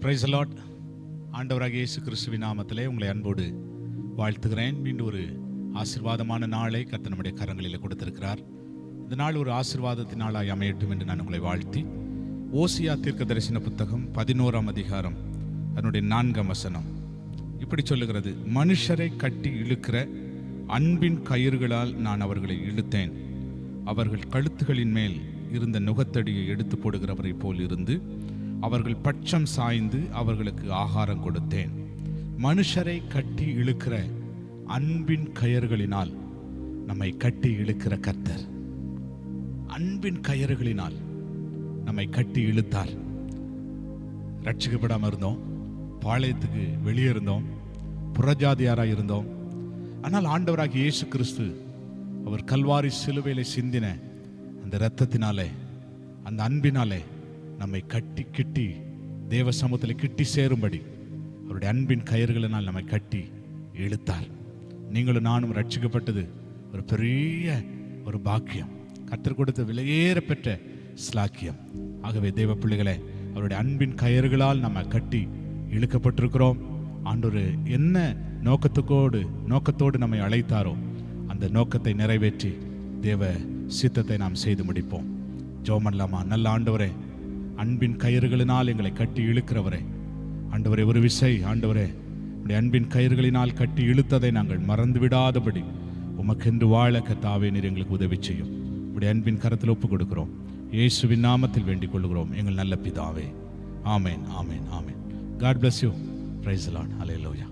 Price Lord. ஆண்டவராகிய இயேசு கிறிஸ்துவின் நாமத்திலே உங்களை அன்போடு வாழ்த்துகிறேன். மீண்டும் ஒரு ஆசீர்வாதமான நாளை கர்த்தர் நம்முடைய கரங்களில் கொடுத்திருக்கிறார். இந்த நாள் ஒரு ஆசீர்வாதத்தின் நாளாய் அமையட்டும் என்று நான் உங்களை வாழ்த்தி, ஓசியா தீர்க்கதரிசன புத்தகம் 11ஆம் அதிகாரம் அதனுடைய 4ஆம் வசனம் இப்படி சொல்லுகிறது: மனுஷரை கட்டி இழுக்கிற அன்பின் கயிறுகளால் நான் அவர்களை இழுத்தேன். அவர்கள் கழுத்துகளின் மேல் இருந்த நுகத்தடியை எடுத்து போடுகிறவரை போல் இருந்து அவர்கள் பட்சம் சாய்ந்து அவர்களுக்கு ஆகாரம் கொடுத்தேன். மனுஷரை கட்டி இழுக்கிற அன்பின் கயிறுகளினால் நம்மை கட்டி இழுக்கிற கர்த்தர் அன்பின் கயிறுகளினால் நம்மை கட்டி இழுத்தார். ரட்சிக்கப்படாமல் இருந்தோம், பாளையத்துக்கு வெளியே இருந்தோம், புறஜாதியாராக இருந்தோம். ஆனால் ஆண்டவராகிய இயேசு கிறிஸ்து அவர் கல்வாரி சிலுவையிலே சிந்தின அந்த இரத்தத்தினாலே, அந்த அன்பினாலே நம்மை கட்டி கிட்டி தேவ சமூகத்தில் கிட்டி சேரும்படி அவருடைய அன்பின் கயிறுகளினால் நம்மை கட்டி இழுத்தார். நீங்களும் நானும் ரட்சிக்கப்பட்டது ஒரு பெரிய ஒரு பாக்கியம், கர்த்தர் கொடுத்த விலையேற பெற்ற ஸ்லாக்கியம். ஆகவே தேவ பிள்ளைகளே, அவருடைய அன்பின் கயிறுகளால் நம்ம கட்டி இழுக்கப்பட்டிருக்கிறோம். ஆண்டவர் என்ன நோக்கத்தோடு நம்மை அழைத்தாரோ அந்த நோக்கத்தை நிறைவேற்றி தேவ சித்தத்தை நாம் செய்து முடிப்போம். ஜெபம் பண்ணலாமா? நல்ல ஆண்டவரே, அன்பின் கயிறுகளினால் எங்களை கட்டி இழுக்கிறவரே, ஆண்டவரே, ஒரு விசை ஆண்டவரே உடைய அன்பின் கயிறுகளினால் கட்டி இழுத்ததை நாங்கள் மறந்து விடாதபடி உமக்கென்று வாழ கர்த்தாவே நீர் எங்களுக்கு உதவி செய்யும். உடைய அன்பின் கரத்தில் ஒப்புக் கொடுக்கிறோம். இயேசுவின் நாமத்தில் வேண்டிக் கொள்கிறோம் எங்கள் நல்ல பிதாவே. ஆமேன், ஆமேன், ஆமேன். God bless you. Praise the Lord. Hallelujah.